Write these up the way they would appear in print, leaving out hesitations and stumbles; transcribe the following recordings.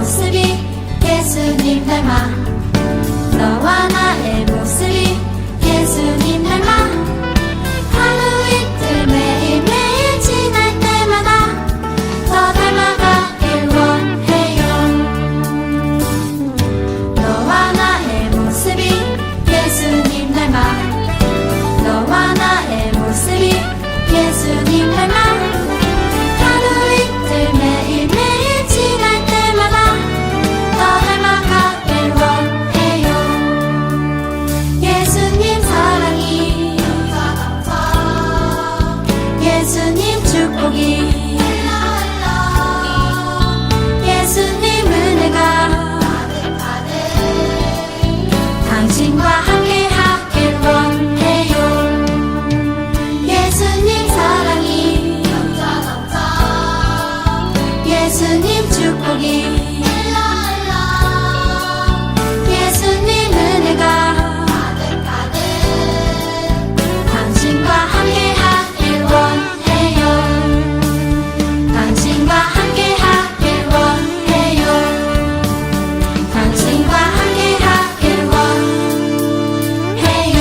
모습이 예수님 닮아 너와 나의 모습이 예수님 닮아 하루 이틀 매일매일 지날 때마다 더 닮아가길 원해요. 너와 나의 모습이 예수님 닮아 너와 나의 모습이 예수님 닮아 하루 이틀 매일매일 지날 때마다 더 닮아가길 원해요. 예수님 사랑이 예수님 축복이 예수님 은혜가 당신과 함께 하길 원해요. 예수님 사랑이 예수님 축복이 예수님 은혜가 당신과 함께 하길 원해요. 당신과 함께 하길 원해요. 당신과 함께 하길 원해요.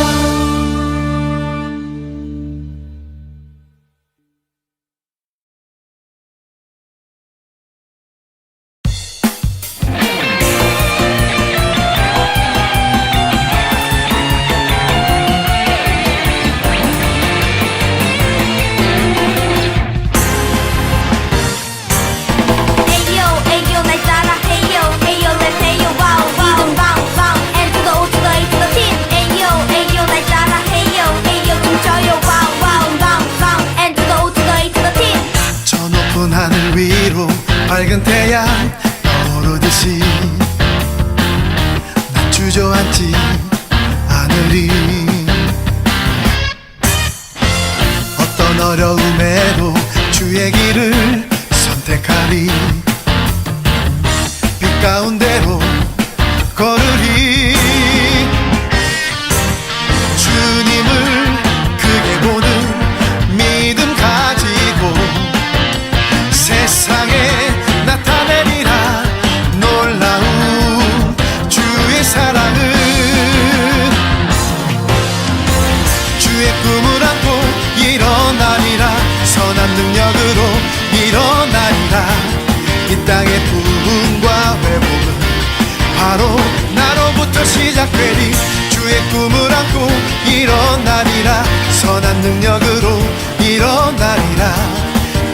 Ayo, ayo, 날 따라 해요. Ayo, let's 해요. Wow, wow. 이동 방방 and to the O to the A to the T. Ayo, ayo, 날 따라 해요. Ayo, 춤춰요. Wow, wow. 방방 and to the O to the A to the T. 저 높은 하늘 위로 밝은 태양 떠오르듯이 난 주저앉지 않으리. 어떤 어려움에도 주의 길을 선택하리. 빛 가운데로 걸으리. 주님을 크게 보는 믿음 가지고 세상에 나타내리라. 놀라운 주의 사랑을 주의 꿈을 안고 일어나리라. 선한 능력으로 일어나리라. 이 땅의 부흥과 회복은 바로 나로부터 시작되리. 주의 꿈을 안고 일어나리라. 선한 능력으로 일어나리라.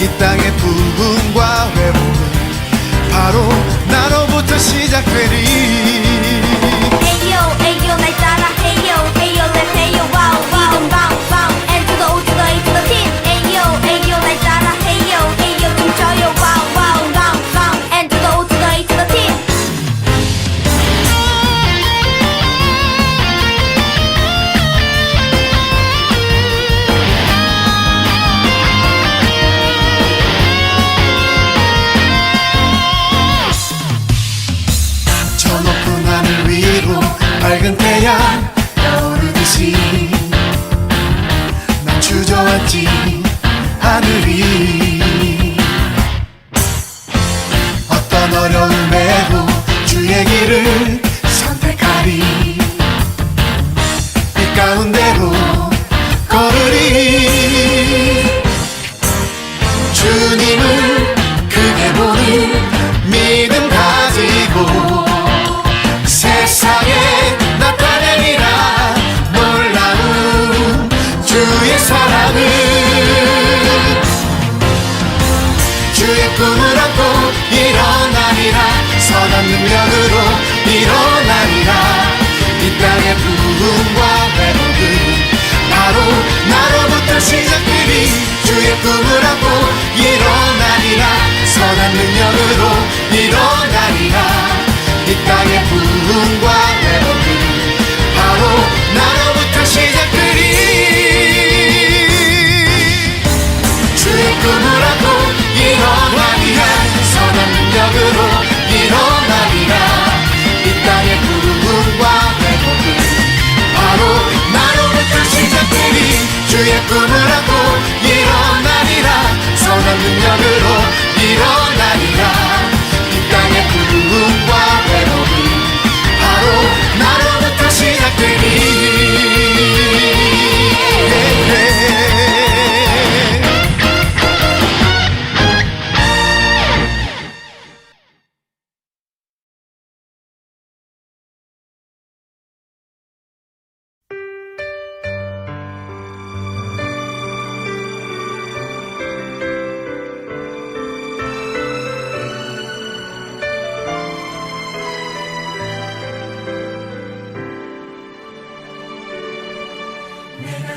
이 땅의 부흥과 회복은 바로 나로부터 시작되리. Ayo, ayo, 날 따라 해요. Ayo, let's 해요. Wow, wow. 이동 방방 and to the O to the A to the T. Ayo, ayo, 날 따라 해요. Ayo, 춤춰요. Wow, wow. 방방 and to the O to the A to the T. 저 높은 하늘 위로 밝은 태양 떠오르듯이 난 주저앉지 않으리. 어떤 어려움에도 주의 길을 선택하리. 빛 가운데로 걸으리. 주님을 크게 보는 믿음 가지고 세상에 나타내리라. 놀라운 주의 사랑을 주의 꿈을 안고 일어나리라. 선한 능력으로 일어나리라.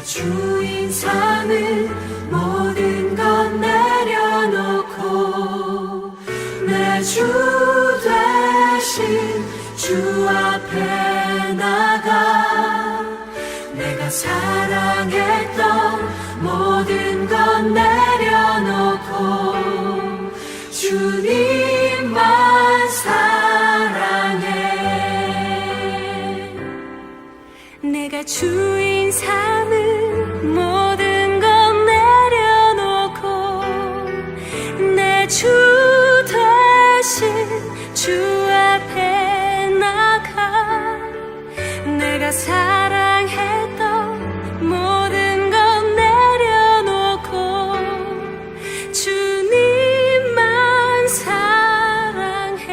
주인 삼은 모든 것 내려놓고 내 주 되신 주 앞에 나가 내가 사랑했던 모든 것 내려놓고 주님만 사랑해. 내가 주인 삼은 모든 것 내려놓고 내 주 대신 주 앞에 나가 내가 사랑했던 모든 것 내려놓고 주님만 사랑해.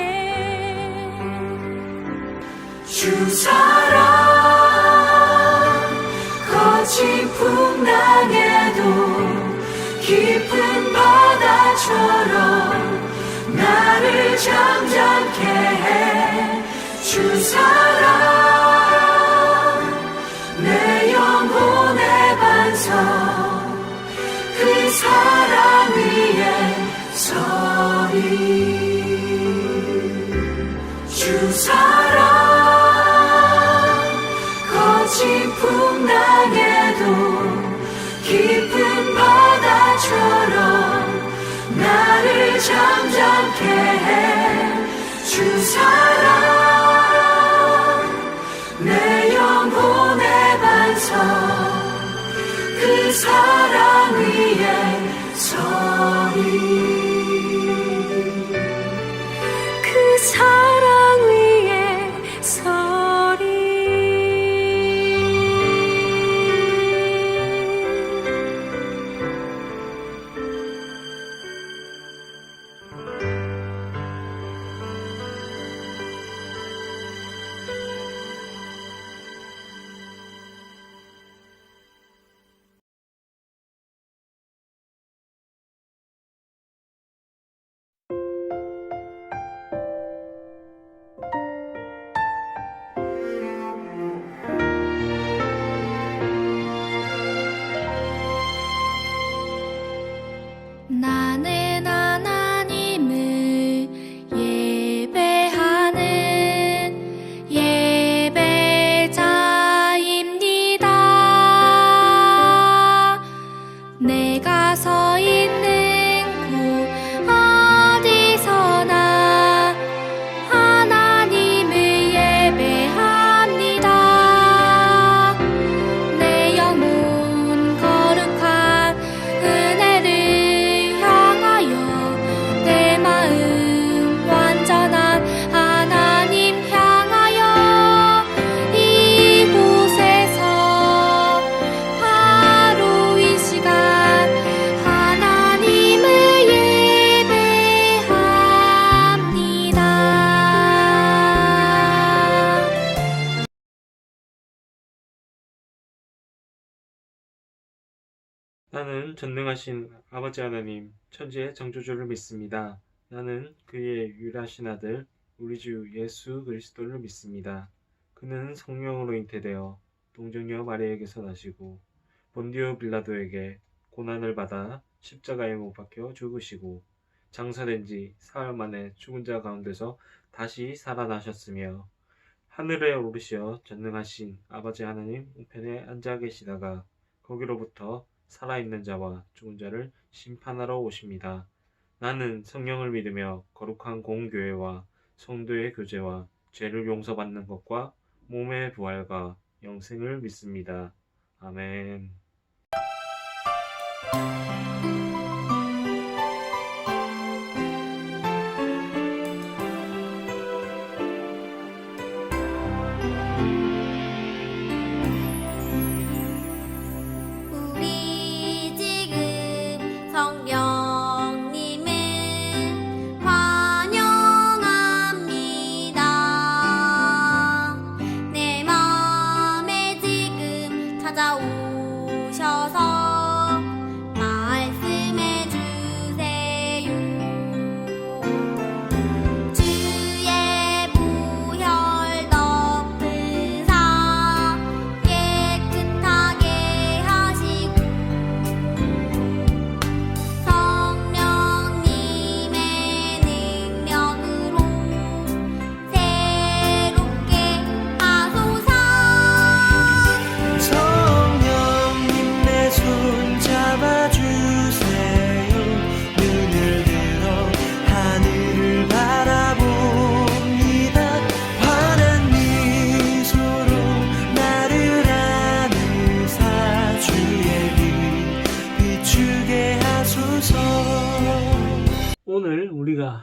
주 사랑 거친 풍랑에도 깊은 바다처럼 나를 잠잠케 해. 주 사랑 내 영혼의 반석 그 사랑 위에 서리. 주 사랑 거친 풍랑에도 깊은 바다처럼 나를 잠잠케 해. 주 사랑 내 영혼의 반석 그 사랑 위에 서리. 그 사랑 위에 서리. 나는 하나님을 예배하는 예배자입니다. 내가 서 있는 곳 어디서나 하나님을 예배합니다. 내 영혼 거룩한 은혜를 내 마음 완전한 하나님 향하여 이곳에서 바로 이 시간 하나님을 예배합니다. 나는 전능하신 아버지 하나님, 천지의 창조주를 믿습니다. 나는 그의 유일하신 아들, 우리 주 예수 그리스도를 믿습니다. 그는 성령으로 잉태되어 동정녀 마리아에게서 나시고 본디오 빌라도에게 고난을 받아 십자가에 못 박혀 죽으시고 장사된 지 사흘 만에 죽은 자 가운데서 다시 살아나셨으며 하늘에 오르시어 전능하신 아버지 하나님 우편에 앉아 계시다가 거기로부터 살아있는 자와 죽은 자를 심판하러 오십니다. 나는 성령을 믿으며 거룩한 공교회와 성도의 교제와 죄를 용서받는 것과 몸의 부활과 영생을 믿습니다. 아멘. 우리 지금 성령님을 환영합니다. 내 맘에 지금 찾아오셔서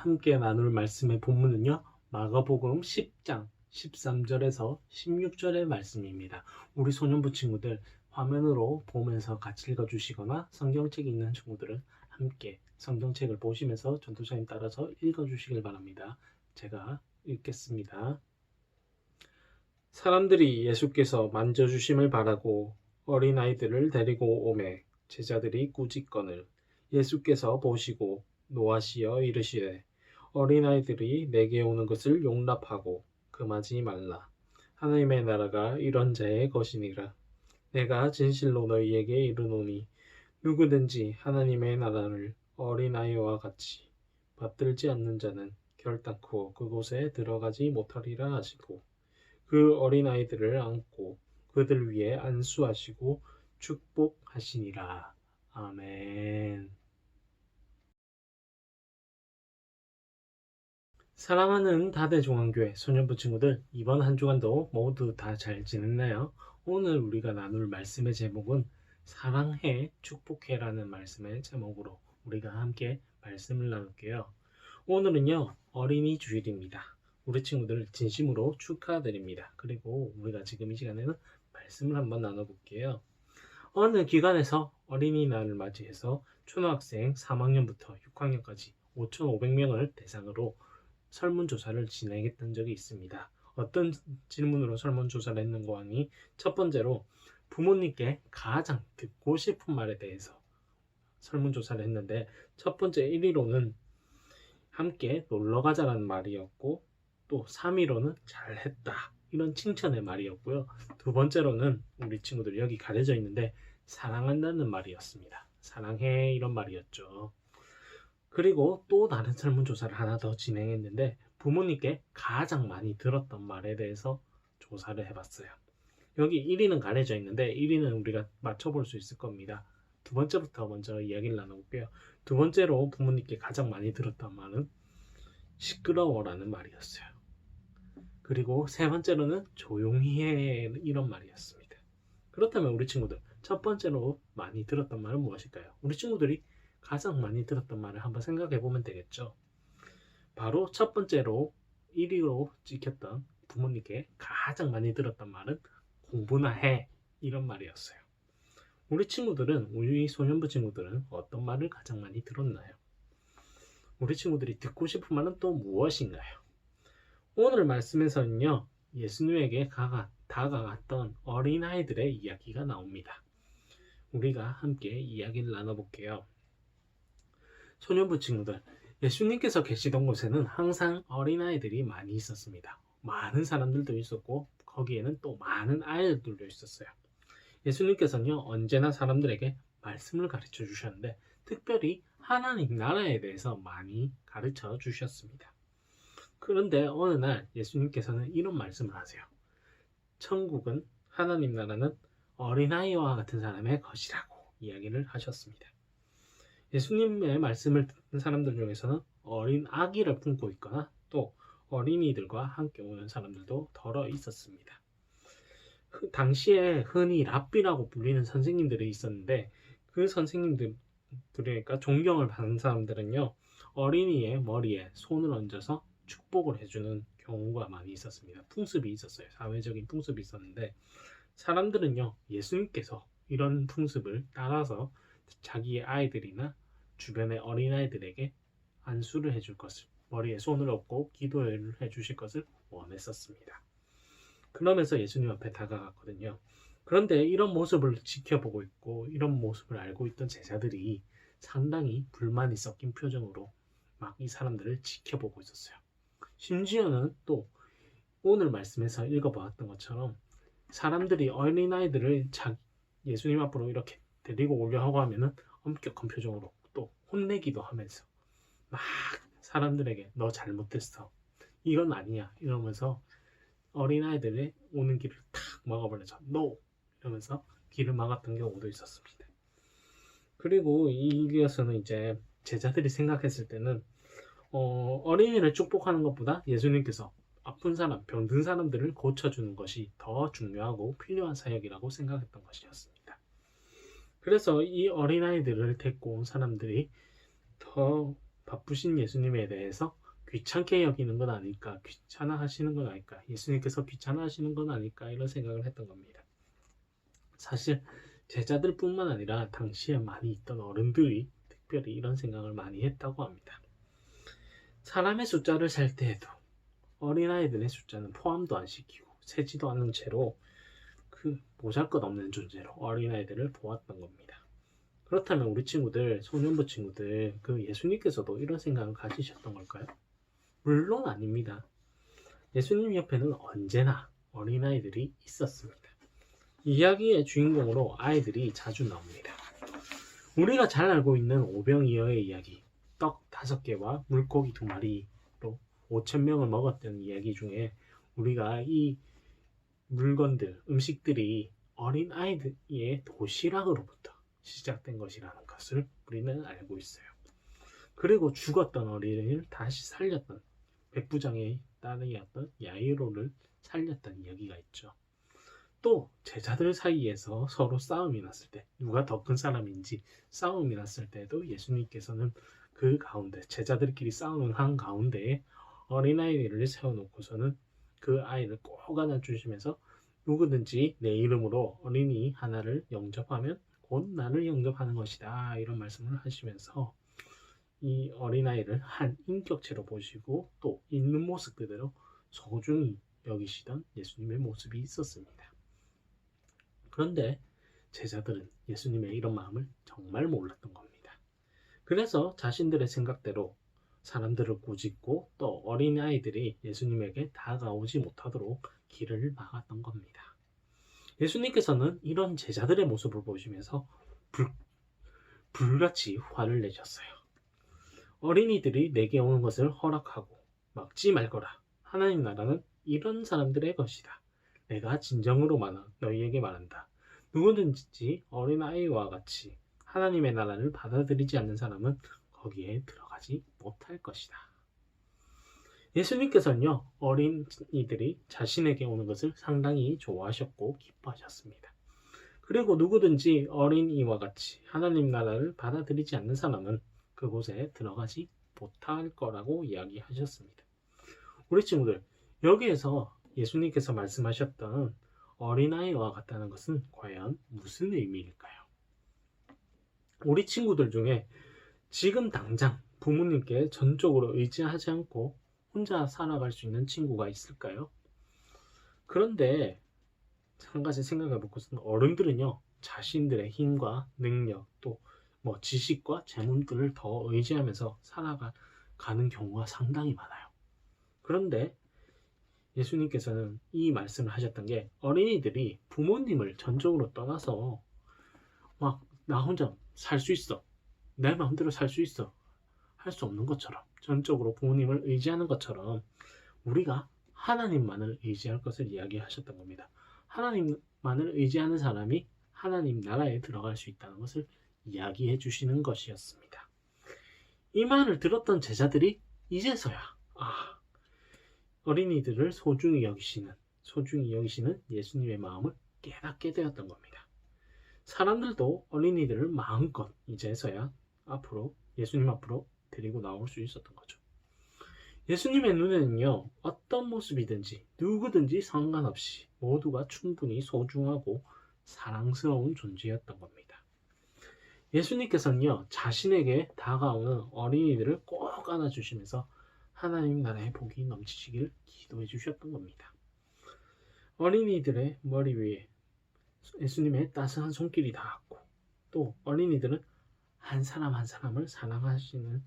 함께 나눌 말씀의 본문은요, 마가복음 10장 13절에서 16절의 말씀입니다. 우리 소년부 친구들 화면으로 보면서 같이 읽어주시거나 성경책 있는 친구들은 함께 성경책을 보시면서 전도사님 따라서 읽어주시길 바랍니다. 제가 읽겠습니다. 사람들이 예수께서 만져주심을 바라고 어린아이들을 데리고 오매 제자들이 꾸짖거늘 예수께서 보시고 노하시어 이르시되 어린아이들이 내게 오는 것을 용납하고 금하지 말라. 하나님의 나라가 이런 자의 것이니라. 내가 진실로 너희에게 이르노니 누구든지 하나님의 나라를 어린아이와 같이 받들지 않는 자는 결단코 그곳에 들어가지 못하리라 하시고 그 어린아이들을 안고 그들 위에 안수하시고 축복하시니라. 아멘. 사랑하는 다대중앙교회 소년부 친구들, 이번 한 주간도 모두 다 잘 지냈나요? 오늘 우리가 나눌 말씀의 제목은 사랑해 축복해라는 말씀의 제목으로 우리가 함께 말씀을 나눌게요. 오늘은요, 어린이 주일입니다. 우리 친구들 진심으로 축하드립니다. 그리고 우리가 지금 이 시간에는 말씀을 한번 나눠볼게요. 어느 기관에서 어린이날을 맞이해서 초등학생 3학년부터 6학년까지 5,500명을 대상으로 설문조사를 진행했던 적이 있습니다. 어떤 질문으로 설문조사를 했는가 하니, 첫 번째로 부모님께 가장 듣고 싶은 말에 대해서 설문조사를 했는데, 첫 번째 1위로는 함께 놀러가자라는 말이었고, 또 3위로는 잘했다 이런 칭찬의 말이었고요. 두 번째로는 우리 친구들 여기 가려져 있는데 사랑한다는 말이었습니다. 사랑해 이런 말이었죠. 그리고 또 다른 설문조사를 하나 더 진행했는데 부모님께 가장 많이 들었던 말에 대해서 조사를 해봤어요. 여기 1위는 가려져 있는데 1위는 우리가 맞춰볼 수 있을 겁니다. 두 번째부터 먼저 이야기를 나눠볼게요. 두 번째로 부모님께 가장 많이 들었던 말은 시끄러워라는 말이었어요. 그리고 세 번째로는 조용히 해 이런 말이었습니다. 그렇다면 우리 친구들 첫 번째로 많이 들었던 말은 무엇일까요? 우리 친구들이 가장 많이 들었던 말을 한번 생각해 보면 되겠죠. 바로 첫 번째로 1위로 찍혔던 부모님께 가장 많이 들었던 말은 공부나 해 이런 말이었어요. 우리 친구들은, 우리 소년부 친구들은 어떤 말을 가장 많이 들었나요? 우리 친구들이 듣고 싶은 말은 또 무엇인가요? 오늘 말씀에서는요, 예수님에게 다가갔던 어린아이들의 이야기가 나옵니다. 우리가 함께 이야기를 나눠볼게요. 소년부 친구들, 예수님께서 계시던 곳에는 항상 어린아이들이 많이 있었습니다. 많은 사람들도 있었고 거기에는 또 많은 아이들도 있었어요. 예수님께서는요, 언제나 사람들에게 말씀을 가르쳐 주셨는데 특별히 하나님 나라에 대해서 많이 가르쳐 주셨습니다. 그런데 어느 날 예수님께서는 이런 말씀을 하세요. 천국은, 하나님 나라는 어린아이와 같은 사람의 것이라고 이야기를 하셨습니다. 예수님의 말씀을 듣는 사람들 중에서는 어린 아기를 품고 있거나 또 어린이들과 함께 오는 사람들도 덜어 있었습니다. 당시에 흔히 랍비라고 불리는 선생님들이 있었는데 그 선생님들, 그러니까 존경을 받는 사람들은요, 어린이의 머리에 손을 얹어서 축복을 해주는 경우가 많이 있었습니다. 풍습이 있었어요. 사회적인 풍습이 있었는데 사람들은요, 예수님께서 이런 풍습을 따라서 자기의 아이들이나 주변의 어린아이들에게 안수를 해줄 것을, 머리에 손을 얹고 기도를 해주실 것을 원했었습니다. 그러면서 예수님 앞에 다가갔거든요. 그런데 이런 모습을 지켜보고 있고 이런 모습을 알고 있던 제자들이 상당히 불만이 섞인 표정으로 막 이 사람들을 지켜보고 있었어요. 심지어는 또 오늘 말씀에서 읽어보았던 것처럼 사람들이 어린아이들을 예수님 앞으로 이렇게 데리고 오려고 하면은 엄격한 표정으로 또 혼내기도 하면서 막 사람들에게 너 잘못했어, 이건 아니야 이러면서 어린아이들의 오는 길을 탁 막아버려서 NO! 이러면서 길을 막았던 경우도 있었습니다. 그리고 이것은 이제 제자들이 생각했을 때는 어린이를 축복하는 것보다 예수님께서 아픈 사람, 병든 사람들을 고쳐주는 것이 더 중요하고 필요한 사역이라고 생각했던 것이었습니다. 그래서 이 어린아이들을 데리고 온 사람들이 더 바쁘신 예수님에 대해서 귀찮게 여기는 건 아닐까, 귀찮아하시는 건 아닐까, 예수님께서 귀찮아하시는 건 아닐까 이런 생각을 했던 겁니다. 사실 제자들뿐만 아니라 당시에 많이 있던 어른들이 특별히 이런 생각을 많이 했다고 합니다. 사람의 숫자를 셀 때에도 어린아이들의 숫자는 포함도 안 시키고 세지도 않은 채로 그 보잘것없는 존재로 어린아이들을 보았던 겁니다. 그렇다면 우리 친구들, 소년부 친구들, 그 예수님께서도 이런 생각을 가지셨던 걸까요? 물론 아닙니다. 예수님 옆에는 언제나 어린아이들이 있었습니다. 이야기의 주인공으로 아이들이 자주 나옵니다. 우리가 잘 알고 있는 오병이어의 이야기, 떡 5개와 물고기 2마리로 5,000명을 먹었던 이야기 중에 우리가 이 물건들, 음식들이 어린아이들의 도시락으로부터 시작된 것이라는 것을 우리는 알고 있어요. 그리고 죽었던 어린이를 다시 살렸던 백부장의 딸이었던 야이로를 살렸던 이야기가 있죠. 또 제자들 사이에서 서로 싸움이 났을 때 누가 더 큰 사람인지 싸움이 났을 때도 예수님께서는 그 가운데 제자들끼리 싸우는 한가운데에 어린아이를 세워놓고서는 그 아이를 꼭 안아주시면서 누구든지 내 이름으로 어린이 하나를 영접하면 곧 나를 영접하는 것이다 이런 말씀을 하시면서 이 어린아이를 한 인격체로 보시고 또 있는 모습 그대로 소중히 여기시던 예수님의 모습이 있었습니다. 그런데 제자들은 예수님의 이런 마음을 정말 몰랐던 겁니다. 그래서 자신들의 생각대로 사람들을 꾸짖고 또 어린아이들이 예수님에게 다가오지 못하도록 길을 막았던 겁니다. 예수님께서는 이런 제자들의 모습을 보시면서 불같이 화를 내셨어요. 어린이들이 내게 오는 것을 허락하고 막지 말거라. 하나님 나라는 이런 사람들의 것이다. 내가 진정으로 너희에게 말한다. 누구든지 어린아이와 같이 하나님의 나라를 받아들이지 않는 사람은 거기에 들어가지 못할 것이다. 예수님께서는요, 어린이들이 자신에게 오는 것을 상당히 좋아하셨고 기뻐하셨습니다. 그리고 누구든지 어린이와 같이 하나님 나라를 받아들이지 않는 사람은 그곳에 들어가지 못할 거라고 이야기하셨습니다. 우리 친구들, 여기에서 예수님께서 말씀하셨던 어린아이와 같다는 것은 과연 무슨 의미일까요? 우리 친구들 중에 지금 당장 부모님께 전적으로 의지하지 않고 혼자 살아갈 수 있는 친구가 있을까요? 그런데 한 가지 생각해 볼 것은 어른들은요, 자신들의 힘과 능력 또 지식과 재물들을 더 의지하면서 살아가는 경우가 상당히 많아요. 그런데 예수님께서는 이 말씀을 하셨던 게 어린이들이 부모님을 전적으로 떠나서 나 혼자 살 수 있어, 내 마음대로 살 수 있어 할 수 없는 것처럼 전적으로 부모님을 의지하는 것처럼 우리가 하나님만을 의지할 것을 이야기하셨던 겁니다. 하나님만을 의지하는 사람이 하나님 나라에 들어갈 수 있다는 것을 이야기해 주시는 것이었습니다. 이 말을 들었던 제자들이 이제서야 어린이들을 소중히 여기시는 예수님의 마음을 깨닫게 되었던 겁니다. 사람들도 어린이들을 마음껏 이제서야 예수님 앞으로 데리고 나올 수 있었던 거죠. 예수님의 눈에는요, 어떤 모습이든지 누구든지 상관없이 모두가 충분히 소중하고 사랑스러운 존재였던 겁니다. 예수님께서는요, 자신에게 다가오는 어린이들을 꼭 안아주시면서 하나님 나라의 복이 넘치시길 기도해 주셨던 겁니다. 어린이들의 머리 위에 예수님의 따스한 손길이 닿았고 또 어린이들은 한 사람 한 사람을 사랑하시는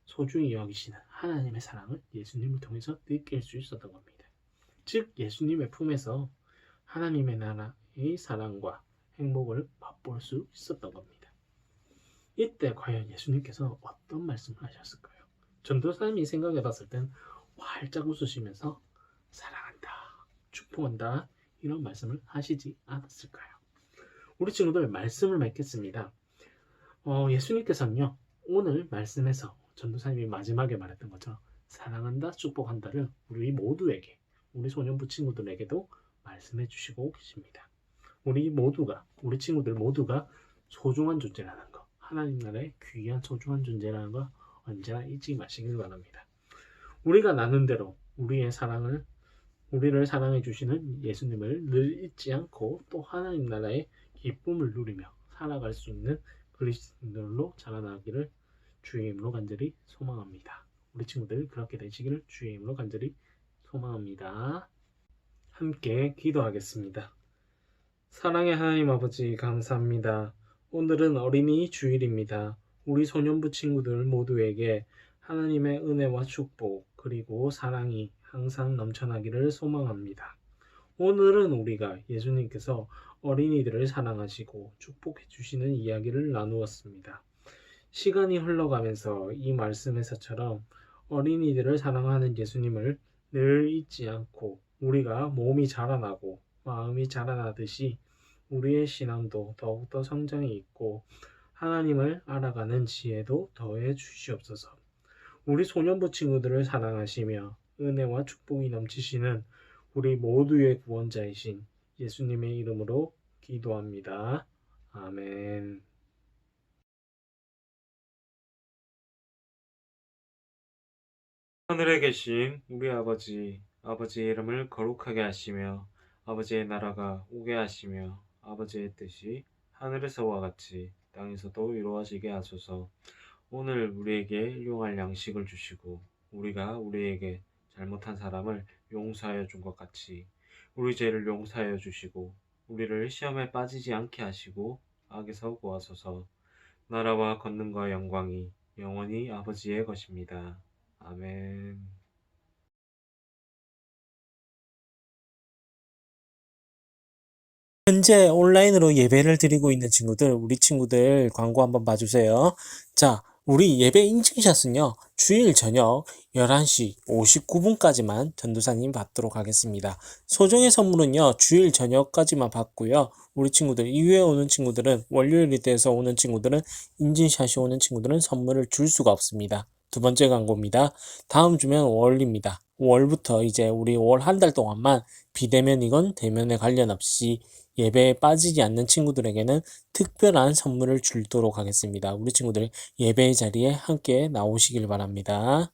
소중히 여기시는 하나님의 사랑을 예수님을 통해서 느낄 수 있었던 겁니다. 즉 예수님의 품에서 하나님의 나라의 사랑과 행복을 맛볼 수 있었던 겁니다. 이때 과연 예수님께서 어떤 말씀을 하셨을까요? 전도사님이 생각해 봤을 땐 활짝 웃으시면서 사랑한다, 축복한다 이런 말씀을 하시지 않았을까요? 우리 친구들 말씀을 맺겠습니다. 예수님께서는요, 오늘 말씀에서 전도사님이 마지막에 말했던 것처럼 사랑한다, 축복한다를 우리 모두에게, 우리 소년부 친구들에게도 말씀해 주시고 계십니다. 우리 친구들 모두가 소중한 존재라는 거, 하나님 나라의 귀한 소중한 존재라는 거 언제나 잊지 마시길 바랍니다. 우리가 나눈 대로 우리를 사랑해 주시는 예수님을 늘 잊지 않고 또 하나님 나라의 기쁨을 누리며 살아갈 수 있는 그리스도인들로 자라나기를 주의 이름으로 간절히 소망합니다. 우리 친구들 그렇게 되시기를 주의 이름으로 간절히 소망합니다. 함께 기도하겠습니다. 사랑의 하나님 아버지 감사합니다. 오늘은 어린이 주일입니다. 우리 소년부 친구들 모두에게 하나님의 은혜와 축복 그리고 사랑이 항상 넘쳐나기를 소망합니다. 오늘은 우리가 예수님께서 어린이들을 사랑하시고 축복해 주시는 이야기를 나누었습니다. 시간이 흘러가면서 이 말씀에서처럼 어린이들을 사랑하는 예수님을 늘 잊지 않고 우리가 몸이 자라나고 마음이 자라나듯이 우리의 신앙도 더욱더 성장이 있고 하나님을 알아가는 지혜도 더해 주시옵소서. 우리 소년부 친구들을 사랑하시며 은혜와 축복이 넘치시는 우리 모두의 구원자이신 예수님의 이름으로 기도합니다. 아멘. 하늘에 계신 우리 아버지의 이름을 거룩하게 하시며 아버지의 나라가 오게 하시며 아버지의 뜻이 하늘에서와 같이 땅에서도 이루어지게 하소서. 오늘 우리에게 일용할 양식을 주시고 우리가 우리에게 잘못한 사람을 용서하여 준 것 같이 우리 죄를 용서하여 주시고 우리를 시험에 빠지지 않게 하시고 악에서 구하소서. 나라와 권능과 영광이 영원히 아버지의 것입니다. 아멘. 현재 온라인으로 예배를 드리고 있는 친구들, 우리 친구들 광고 한번 봐주세요. 자, 우리 예배 인증샷은요, 주일 저녁 11시 59분까지만 전도사님 받도록 하겠습니다. 소정의 선물은요, 주일 저녁까지만 받고요. 우리 친구들, 이후에 오는 친구들은, 월요일이 돼서 오는 친구들은, 인증샷이 오는 친구들은 선물을 줄 수가 없습니다. 두 번째 광고입니다. 다음 주면 월입니다. 월부터 이제 우리 월 한 달 동안만 비대면이건 대면에 관련 없이 예배에 빠지지 않는 친구들에게는 특별한 선물을 주도록 하겠습니다. 우리 친구들 예배의 자리에 함께 나오시길 바랍니다.